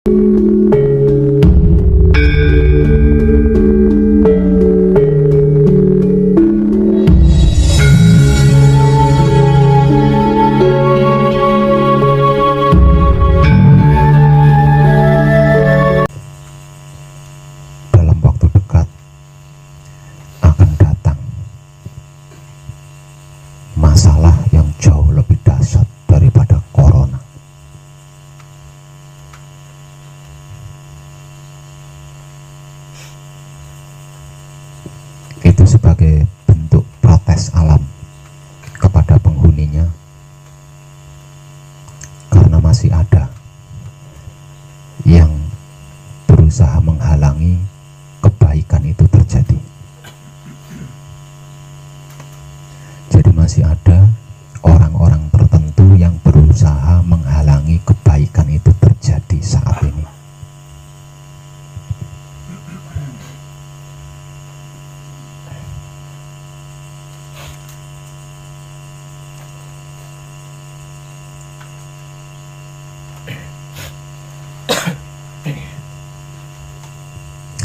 Dalam waktu dekat akan datang masalah yang jauh lebih dahsyat daripada corona. Itu sebagai bentuk protes alam kepada penghuninya, karena masih ada yang berusaha menghalangi kebaikan itu terjadi. Jadi masih ada orang-orang tertentu yang berusaha menghalangi kebaikan itu terjadi saat ini.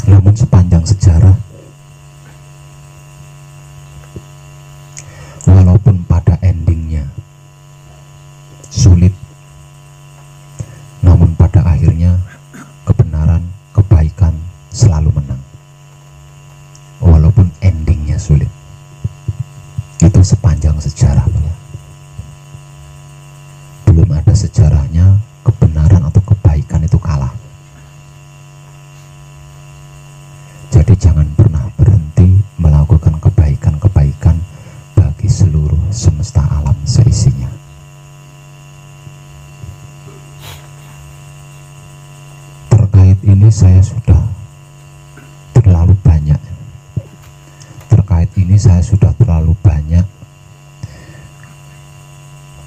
Namun sepanjang sejarah, walaupun pada endingnya sulit, namun pada akhirnya kebenaran, kebaikan selalu menang. Walaupun endingnya sulit, itu sepanjang sejarah. Belum ada sejarahnya kebenaran atau kebaikan itu kalah. Jadi jangan pernah berhenti melakukan kebaikan-kebaikan bagi seluruh semesta alam seisinya. Terkait ini saya sudah terlalu banyak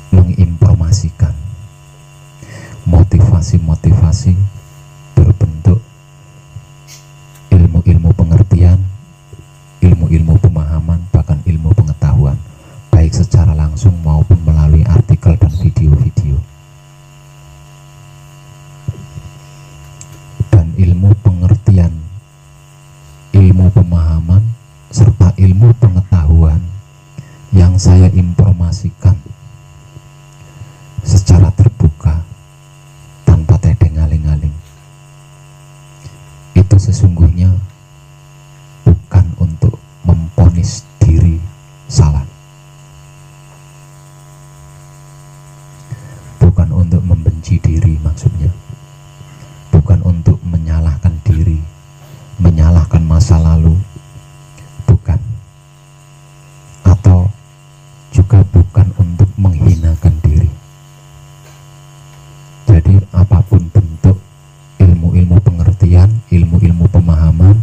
menginformasikan motivasi-motivasi berbentuk ilmu-ilmu pengertian, ilmu-ilmu pemahaman, bahkan ilmu pengetahuan, baik secara langsung maupun melalui artikel dan video-video. Dan ilmu pengertian, ilmu pemahaman, serta ilmu pengetahuan yang saya informasikan secara terbuka tanpa tedeng-aling-aling, itu sesungguhnya bukan untuk memponis diri salah, bukan untuk membenci diri maksudnya, bukan untuk menyalahkan diri, menyalahkan masa lalu, bukan, atau juga bukan untuk menghinakan diri. Jadi apapun bentuk ilmu-ilmu pengertian, ilmu-ilmu pemahaman,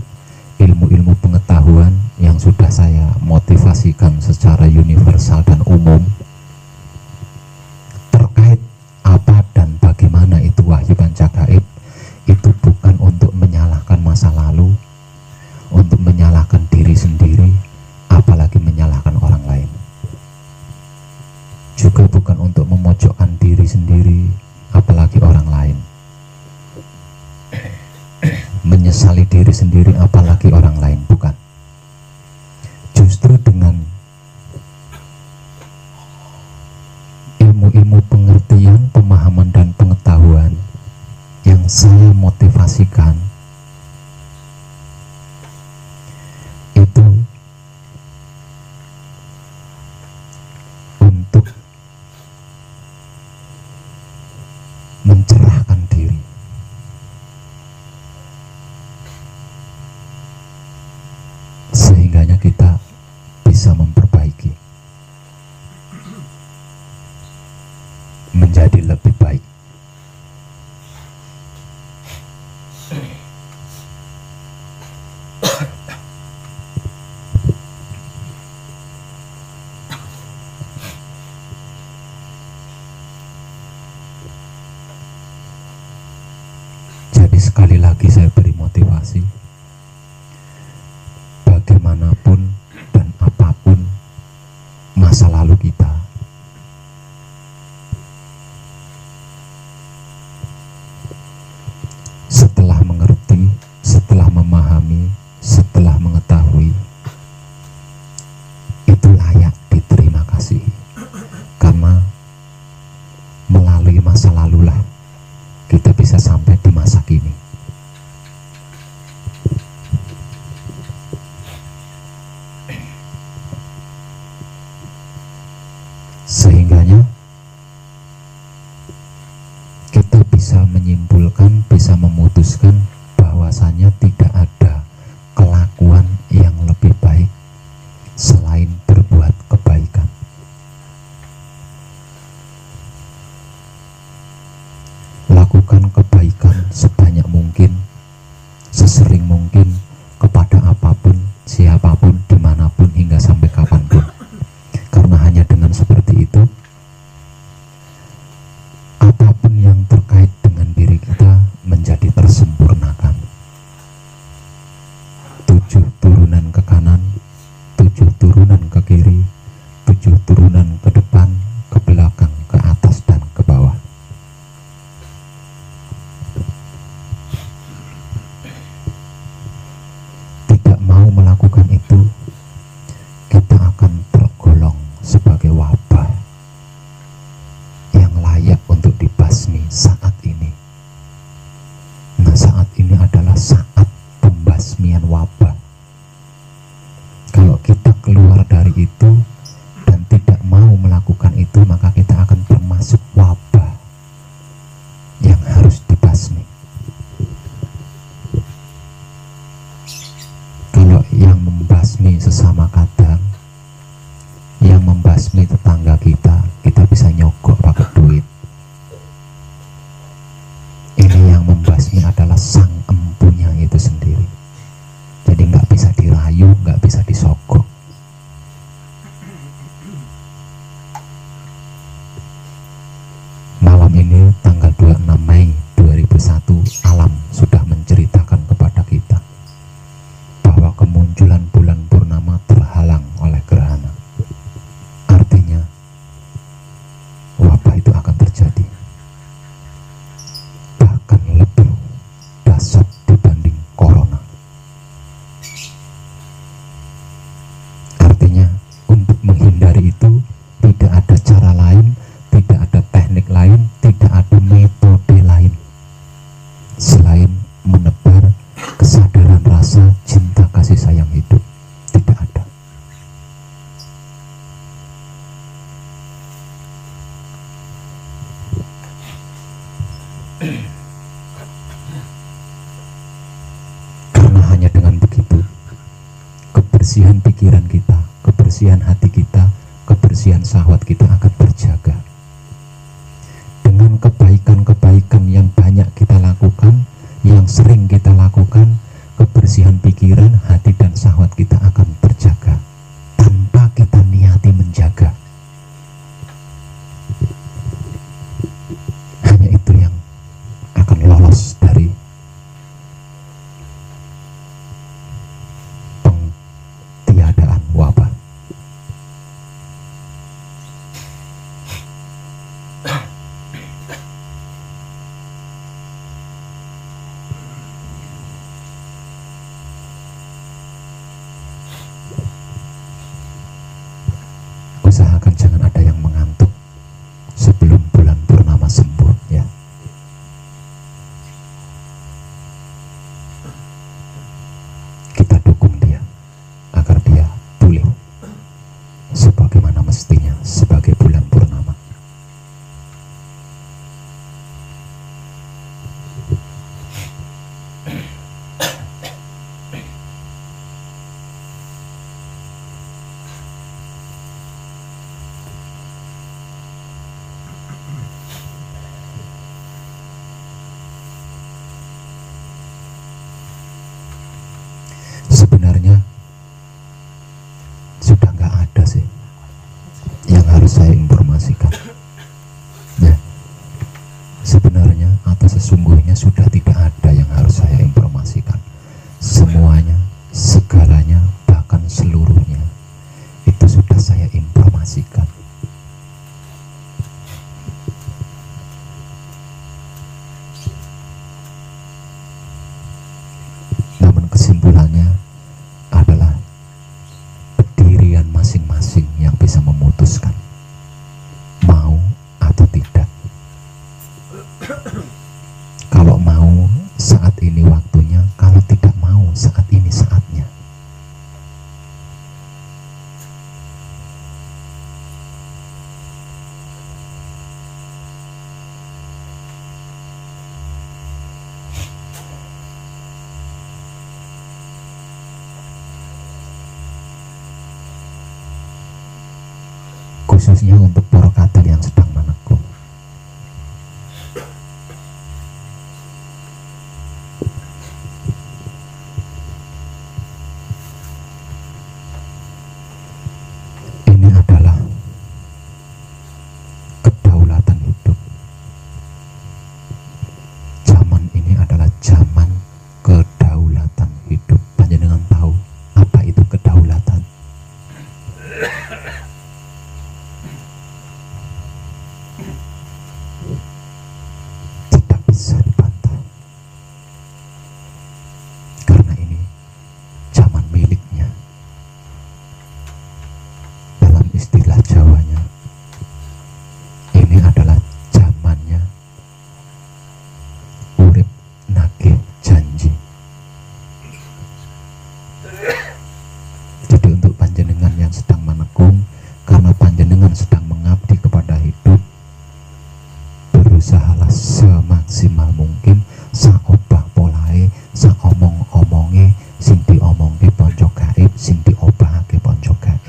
ilmu-ilmu pengetahuan yang sudah saya motivasikan secara universal dan umum terkait apa dan bagaimana itu wahyu pancagaib, itu bukan untuk menyalahkan masa lalu, untuk menyalahkan diri sendiri, apalagi menyalahkan orang lain. Juga bukan untuk memojokkan diri sendiri, apalagi orang lain. Menyesali diri sendiri, apalagi orang lain, bukan. Justru dengan ilmu-ilmu pengertian, pemahaman, dan pengetahuan yang saya motivasikan, itu untuk mencerahkan diri, sehingganya kita bisa memperbaiki, menjadi lebih baik. Jadi sekali lagi saya beri motivasi, bagaimanapun dan apapun masa lalu kita, kebersihan pikiran kita, kebersihan hati kita, kebersihan syahwat kita akan terjaga. Dengan kebaikan-kebaikan yang banyak kita lakukan, yang sering kita lakukan, kebersihan pikiran, hati, dan syahwat kita akan terjaga tanpa kita niati menjaga. Hanya itu yang akan lolos dari pengtiadaan wabah. Usahakan jangan ada yang mengantuk sebelum bulan purnama sembuh, ya. Kita dukung dia agar dia pulih sebagaimana mestinya sebagai bulan purnama. Sebenarnya sudah nggak ada sih yang harus saya informasikan, ya. Sebenarnya atau sesungguhnya sudah tidak ada yang harus saya informasikan. Semuanya, segalanya, bahkan seluruhnya itu sudah saya informasikan. Namun kesimpulannya adalah pendirian masing-masing yang bisa memutuskan mau atau tidak. Kalau mau, saat ini waktunya. Kalau tidak mau, saat ini saatnya. Khususnya untuk para kader yang sedang menekung. Ini adalah kedaulatan hidup. Zaman ini adalah zaman kedaulatan hidup. Panjenengan tahu apa itu kedaulatan? Tidak bisa dibantah, karena ini zaman miliknya. Dalam istilah Jawanya, ini adalah zamannya urip nagih janji. Jadi untuk panjenengan yang sedang menekung, karena panjenengan sedang mengabdi kepada hidup, berusahalah semaksimal mungkin saobah polahe, saomong-omonge, sing diomongke ponco gaib, sing diobahake ponco gaib.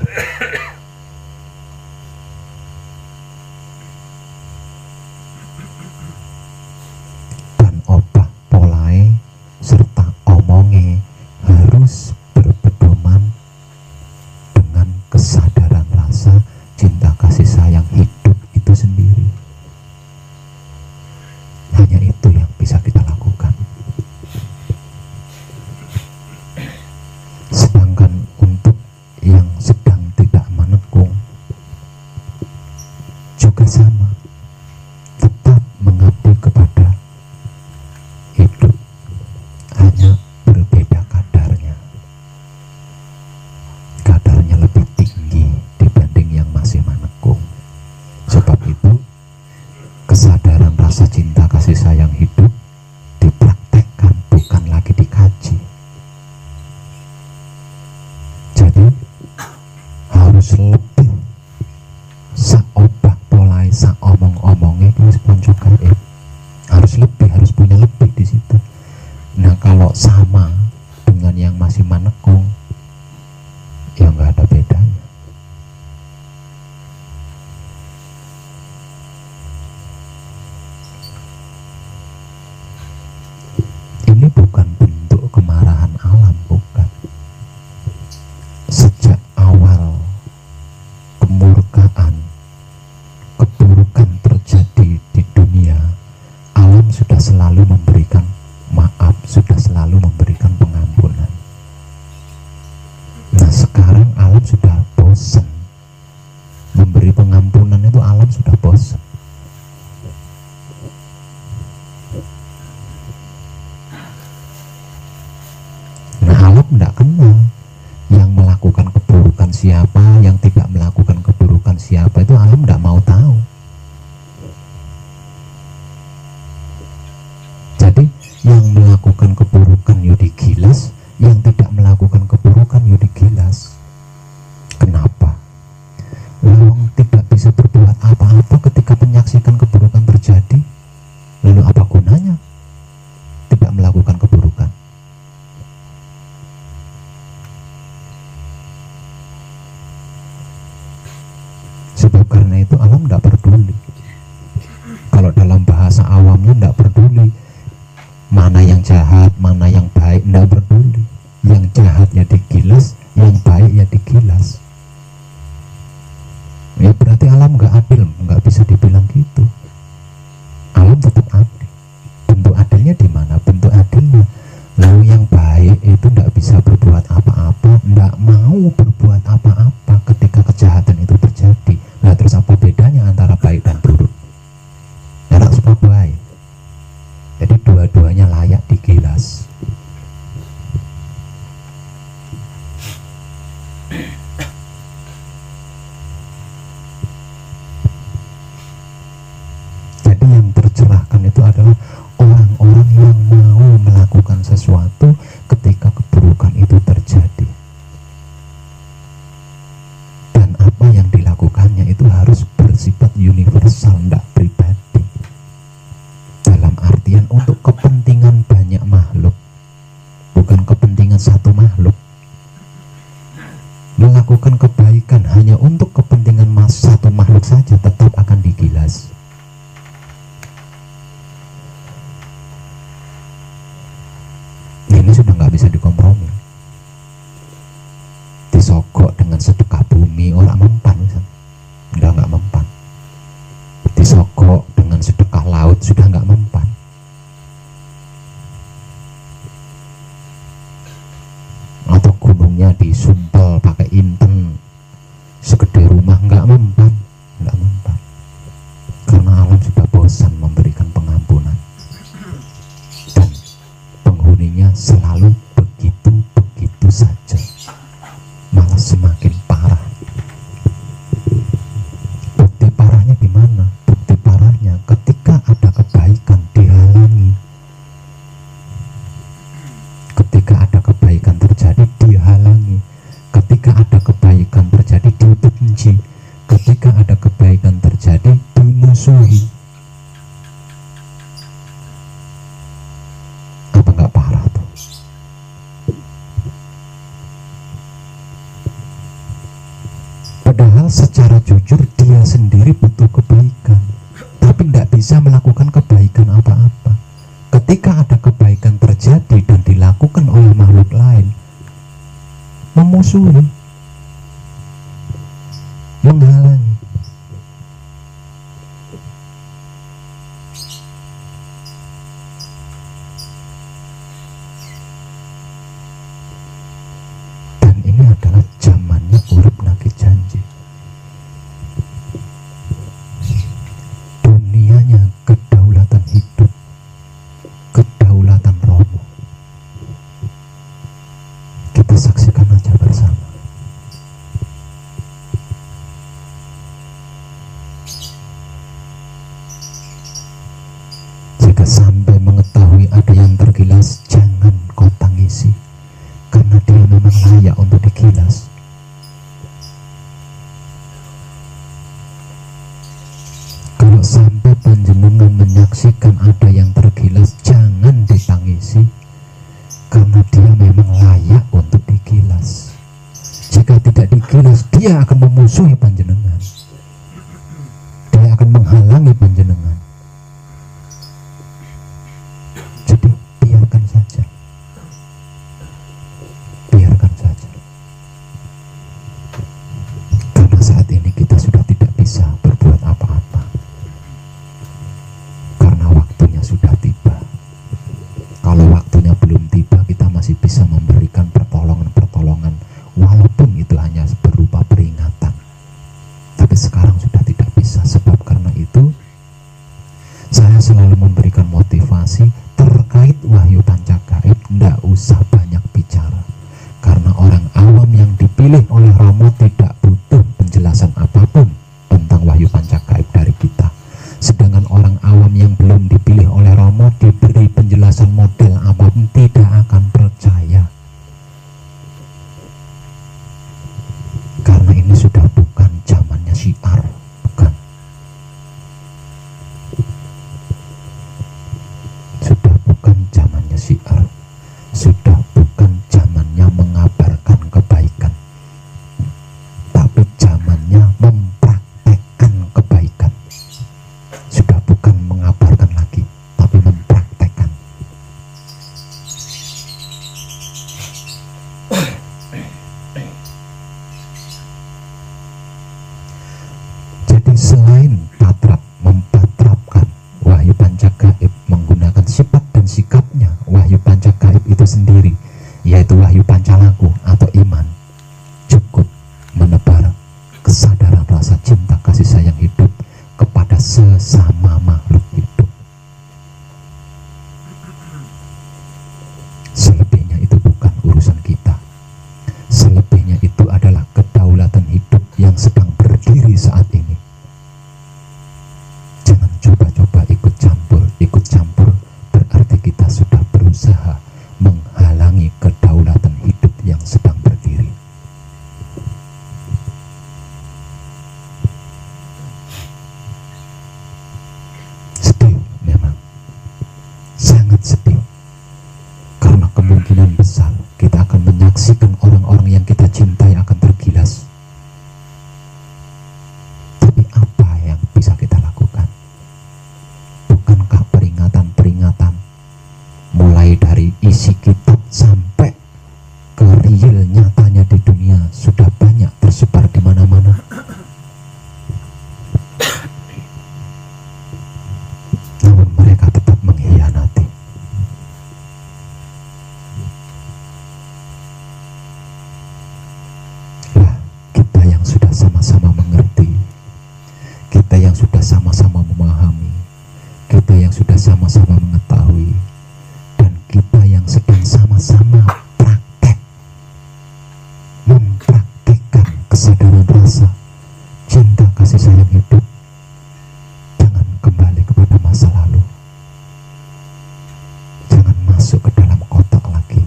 Dan obah polahe serta omonge harus berpedoman dengan kesadaran rasa cinta kasih sayang hidup itu sendiri. Hanya itu yang bisa kita lakukan. Sedangkan untuk yang sedang tidak menekung juga sama, tetap mengabdi kepada hidup, hanya berbeda kadarnya. Kadarnya lebih tinggi dibanding yang masih menekung. Sebab itu kesadaran rasa cinta kasih sayang hidup dipraktekkan, bukan lagi dikaji. Jadi harus lebih saobah polai, saomong-omongnya wis ponco gaib. Harus lebih, harus punya lebih di situ. Nah, kalau sama dengan yang masih menekung, jahat, mana yang baik, tidak peduli. Yang jahat ya digilas, yang baik ya digilas. Ya berarti alam nggak adil, nggak bisa dibilang gitu. Alam tetap adil. Bentuk adilnya di mana? Bentuk adilnya, lalu yang baik itu tidak bisa berbuat apa-apa, tidak mau berbuat apa-apa ketika kejahatan itu terjadi. Nah terus apa bedanya antara baik dan buruk? Enak semua baik. Jadi dua-duanya layak digilas. Jadi yang tercerahkan itu adalah orang-orang yang mau melakukan sesuatu ketika keburukan itu terjadi. Dan apa yang dilakukannya itu harus bersifat universal, tidak pribadi. Dalam artian untuk kepentingan banyak makhluk, bukan kepentingan satu makhluk. Melakukan kebaikan hanya untuk kepentingan satu makhluk saja tetap akan digilas. Ini sudah nggak bisa dikompromi. Disogok dengan sedekah bumi orang mempan, udah nggak mempan. Disogok dengan sedekah laut sudah nggak mempan. Atau gunungnya disumpel pakai inten segede rumah, nggak mempan, nggak mempan. Karena alam sudah bosan memberikan pengampunan. Dan penghuninya selalu begitu-begitu saja, malah semakin parah. Bukti parahnya di mana? Bukti parahnya ketika ada kebaikan dihalangi. Ketika ada kebaikan terjadi dihalangi. Ketika ada kebaikan terjadi dibenci. Ketika ada kebaikan terjadi dimusuhi. Apa nggak parah tuh? Padahal secara jujur dia sendiri butuh kebaikan, tapi tidak bisa melakukan kebaikan apa-apa. Ketika ada kebaikan terjadi dan dilakukan oleh makhluk lain, memusuhi, menghalangi. Dan ini adalah zamannya urip nagih janji. Dunianya kedaulatan hidup, kedaulatan romo. Kita saksikan aja bersama. Jika sampai mengetahui ada yang tergilas, jangan kau tangisi, karena dia memang layak untuk digilas. Kalau sampai panjenengan menyaksikan ada yang tergilas, jangan ditangisi, karena dia memang layak untuk digilas. Jika tidak digilas, dia akan memusuhi panjenengan, dia akan menghalangi panjenengan. Jadi biarkan saja, biarkan saja. Karena saat ini kita sudah tidak bisa berbuat apa-apa, karena waktunya sudah tiba. Kalau waktunya belum tiba, kita masih bisa memberikan pertolongan-pertolongan, walaupun itu hanya berupa peringatan. Tapi sekarang sudah tidak bisa. Sebab karena itu saya selalu memberikan motivasi terkait wahyu pancagaib. Tidak usah banyak bicara, karena orang awam yang dipilih oleh Romo tidak butuh penjelasan apapun tentang wahyu pancagaib dari kita. Sedangkan orang awam yang belum dipilih oleh Romo diberi penjelasan model apapun tidak akan percaya. Karena ini sudah bukan zamannya syiar, bukan. Sudah bukan zamannya syiar, sudah yaitu wahyu pancalaku atau iman, cukup menebar kesadaran rasa cinta kasih sayang hidup kepada sesama makhluk hidup. Selebihnya itu bukan urusan kita. Selebihnya itu adalah kedaulatan hidup yang sedang berdiri saat ini. Jangan coba-coba ikut campur. Ikut campur berarti kita sudah berusaha menghalangi kedaulatan hidup yang sedang berdiri. Sedih memang, sangat sedih, karena kemungkinan besar kita akan menyaksikan orang-orang yang kita cintai akan tergilas. Tapi apa yang bisa kita lakukan? Bukankah peringatan-peringatan mulai dari isi kitab sampai ke real nyatanya di dunia sudah banyak tersebar di mana-mana? Namun mereka tetap mengkhianati. Lah, kita yang sudah sama-sama mengerti, kita yang sudah sama-sama memahami, kita yang sudah sama-sama mengetahui, dan kita yang sedang sama-sama mempraktekkan kesadaran rasa cinta kasih sayang hidup. Jangan kembali kepada masa lalu, jangan masuk ke dalam kotak lagi.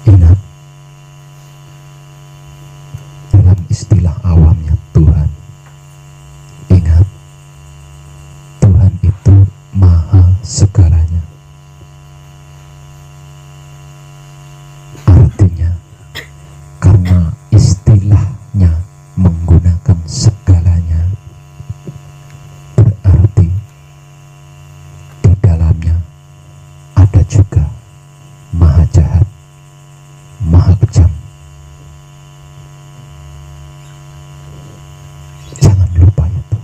Ingat, dalam istilah awamnya Tuhan, ingat, Tuhan itu maha segalanya. Artinya, karena istilahnya menggunakan segalanya, berarti di dalamnya ada juga maha jahat, maha kejam. Jangan lupa itu.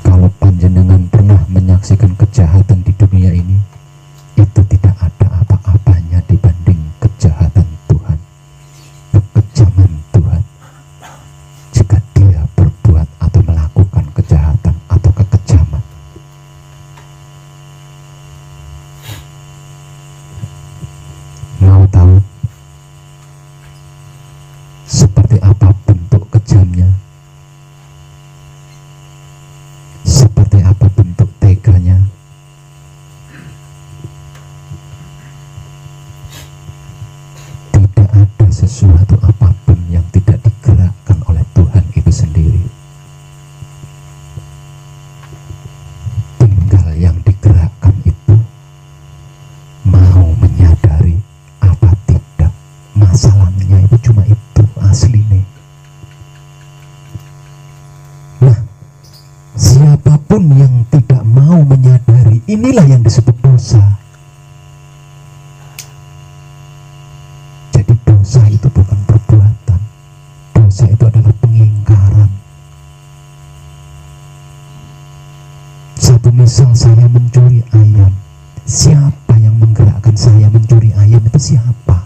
Kalau panjenengan pernah menyaksikan kejahatan di dunia ini, itu tidak ada apa-apanya dibanding kejahatan Tuhan, kekejaman Tuhan. Jika dia berbuat atau melakukan kejahatan atau kekejaman, mau tahu seperti apa bentuk kejamnya, seperti apa bentuk teganya? Tidak ada sesuatu apapun yang tidak digerakkan oleh Tuhan itu sendiri. Tinggal yang digerakkan itu mau menyadari apa tidak. Masalahnya itu cuma itu aslinya. Nah, siapapun yang tidak mau menyadari, inilah yang disebut dosa. Jadi dosa itu bukan perbuatan, dosa itu adalah pengingkaran. Satu misal, saya mencuri ayam, siapa yang menggerakkan saya mencuri ayam? Itu siapa?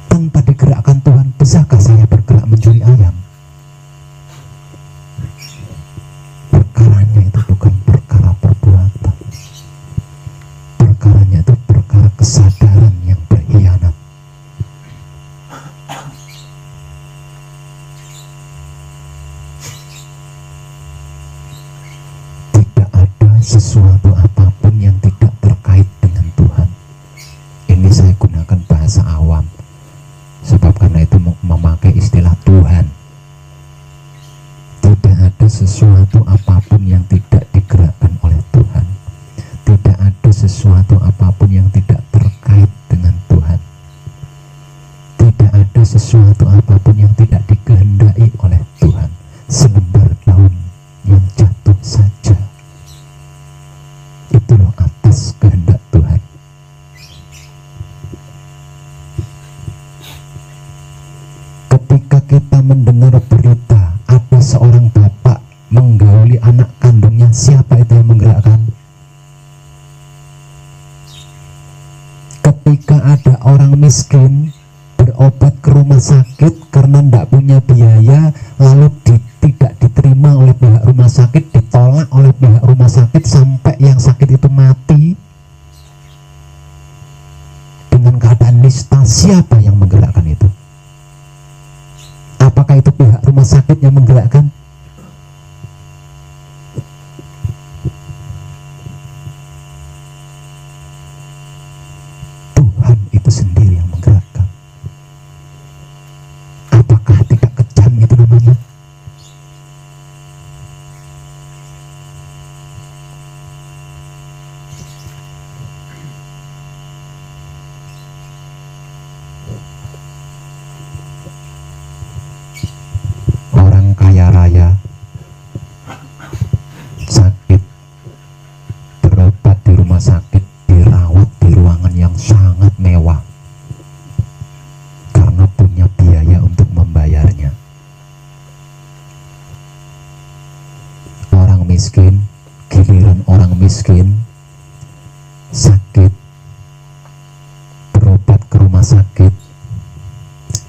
Tanpa digerakkan Tuhan, bisakah saya bergerak mencuri ayam? Perkaranya itu bukan perkara perbuatan, perkaranya itu perkara kesadaran yang berkhianat. Tidak ada sesuatu apapun yang tidak terkait dengan Tuhan. Ini saya gunakan bahasa awam, sebab karena itu memakai istilah Tuhan. Tidak ada sesuatu apapun yang tidak digerakkan oleh Tuhan. Tidak ada sesuatu apapun yang tidak terkait dengan Tuhan. Tidak ada ada sesuatu apapun yang tidak dikehendaki oleh Tuhan. Selembar daun yang jatuh saja, itu loh atas kehendak Tuhan. Ketika kita mendengar berita ada seorang bapak menggauli anak kandungnya, siapa itu yang menggerakkan? Ketika ada orang miskin berobat ke rumah sakit karena tidak punya biaya, lalu tidak diterima oleh pihak rumah sakit, ditolak oleh pihak rumah sakit sampai yang sakit itu mati dengan keadaan nista, siapa yang menggerakkan itu? Apakah itu pihak rumah sakit yang menggerakkan? Tuhan itu sendiri yang menggerakkan. Apakah tidak kejam itu namanya? Orang kaya raya sakit, berobat di rumah sakit, dirawat di ruangan yang sangat mewah karena punya biaya untuk membayarnya. Orang miskin, giliran orang miskin sakit, berobat ke rumah sakit,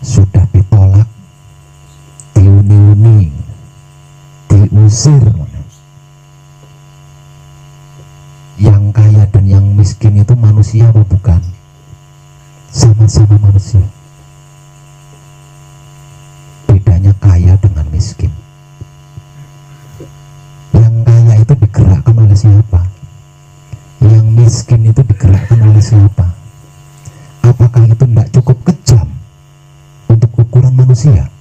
sudah ditolak, diuni-uni, diusir. Yang kaya dan yang miskin itu manusia apa bukan? Sama-sama manusia. Bedanya kaya dengan miskin. Yang kaya itu digerakkan oleh siapa? Yang miskin itu digerakkan oleh siapa? Apakah itu tidak cukup kejam untuk ukuran manusia?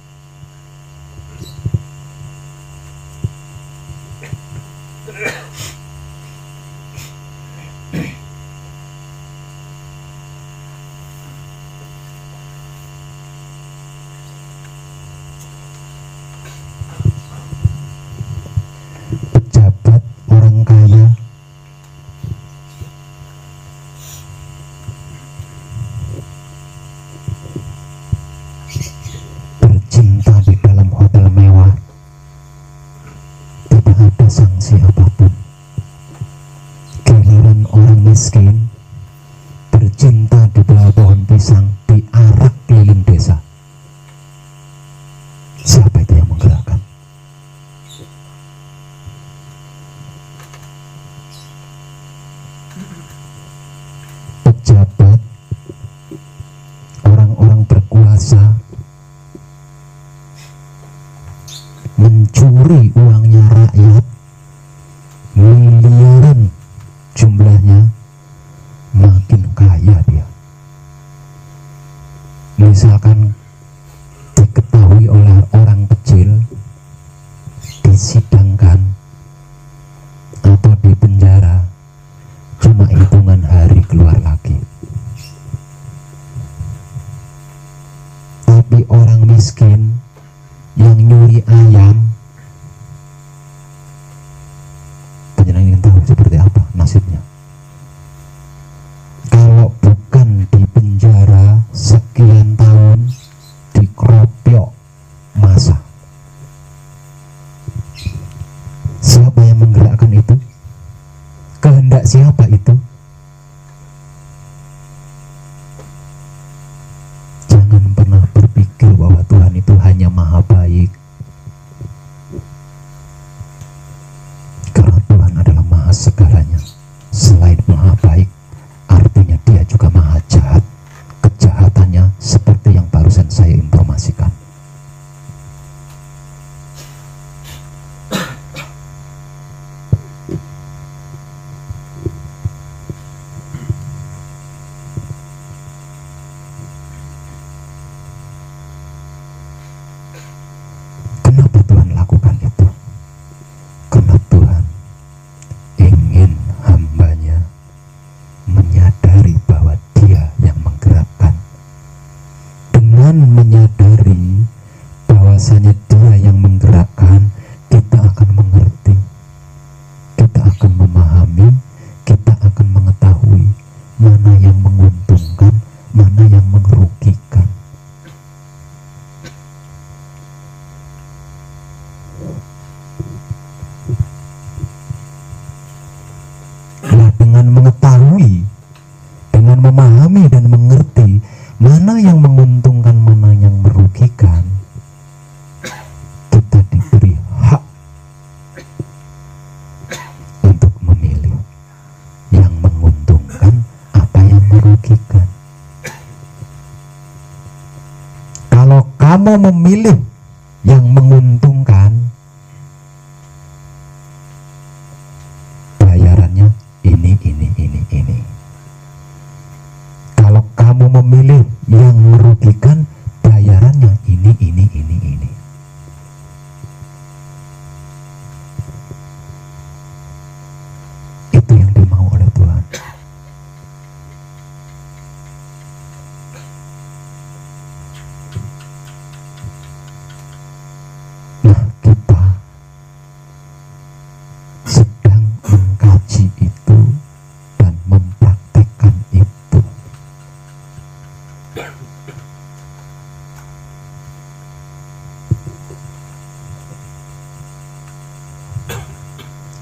Pejabat, orang kaya, bercinta di dalam hotel mewah, tidak ada sanksi apapun. Giliran orang miskin bercinta di bawah pohon pisang, diarak keliling desa. Siapa itu yang menggerakkan? Pejabat, orang-orang berkuasa mencuri uangnya rakyat, miliaran jumlahnya, makin kaya dia. Misalkan diketahui oleh orang kecil, disidangkan atau dipenjara, cuma hitungan hari keluar lagi. Tapi orang miskin yang nyuri ayam, penjenengan ingin tahu seperti apa nasibnya? Kalau bukan di penjara sekian tahun, dikeroyok masa. Siapa yang menggerakkan itu? Kehendak siapa itu? Jangan pernah berpikir bahwa Tuhan itu hanya maha baik, dengan menyadari bahwasanya Dia yang menggerakkan, kita akan mengerti, kita akan memahami, kita akan mengetahui mana yang menguntungkan, mana yang merugikan. Nah, dengan mengetahui, dengan memahami dan mengerti mana yang menguntungkan, mana yang merugikan, kita diberi hak untuk memilih yang menguntungkan apa yang merugikan. Kalau kamu memilih yang menguntungkan, bayarannya ini. Kalau kamu memilih yang merugikan, bayarannya ini. Itu yang dimau oleh Tuhan. Nah, kita sedang mengkaji itu dan mempraktekkan itu.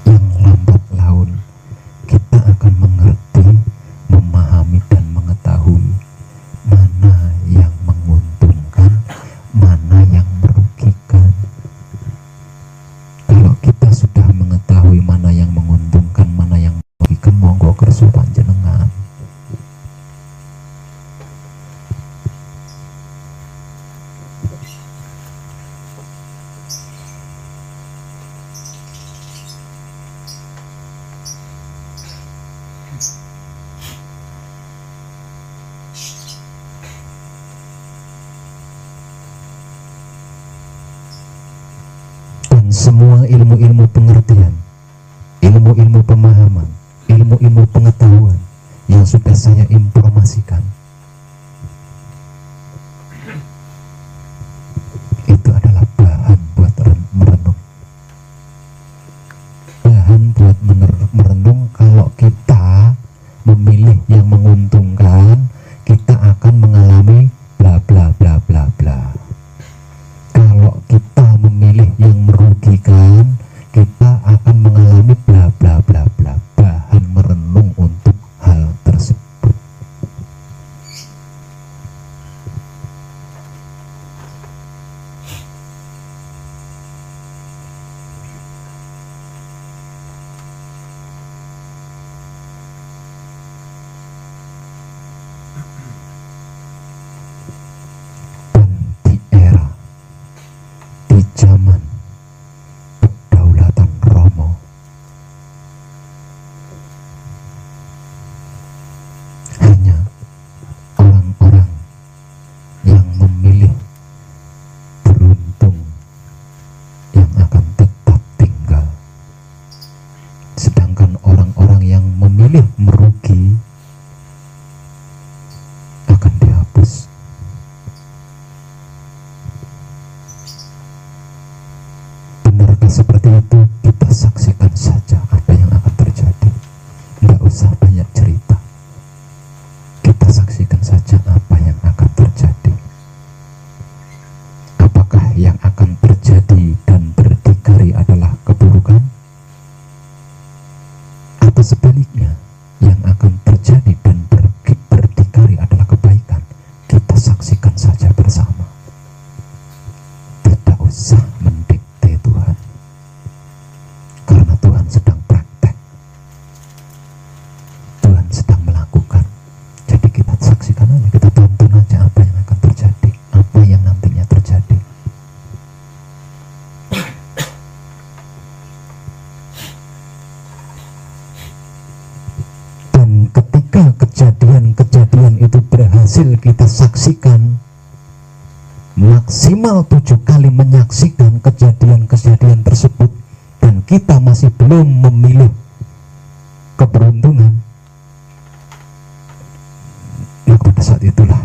Yang lambat laun kita akan mengerti, memahami dan mengetahui mana yang menguntungkan, mana yang merugikan. Kalau kita sudah mengetahui mana yang menguntungkan, mana yang merugikan, monggo kersa panjenengan. Dan semua ilmu-ilmu pengertian, ilmu-ilmu pemahaman, ilmu-ilmu pengetahuan yang sudah saya informasikan, itu adalah bahan buat merenung. Bahan buat merenung. Kalau kita memilih yang menguntungkan, kita akan mengalami bla bla bla bla bla. Kalau kita memilih yang merugikan, kita akan mengalami bla bla bla bla. Bahan merenung untuk hal tersebut. Dan di era, di zaman kedaulatan Romo, hanya orang-orang yang memilih beruntung yang akan tetap tinggal, sedangkan orang-orang yang memilih merugi akan dihapus. Benarkah seperti itu? Kita saksikan saja apa yang akan terjadi. Tidak usah banyak cerita. Kita saksikan saja apa yang akan terjadi. Apakah yang akan terjadi dan berdikari adalah keburukan? Atau sebaliknya, yang akan terjadi dan berdikari adalah kebaikan? Kita saksikan saja bersama. Tidak usah mendikte Tuhan, karena Tuhan sedang praktek, Tuhan sedang melakukan. Jadi kita saksikan aja, kita tonton aja apa yang akan terjadi, apa yang nantinya terjadi. Dan ketika kejadian-kejadian itu berhasil kita saksikan, maksimal 7 kali menyaksikan kejadian-kejadian tersebut, dan kita masih belum memilih keberuntungan, maka pada saat itulah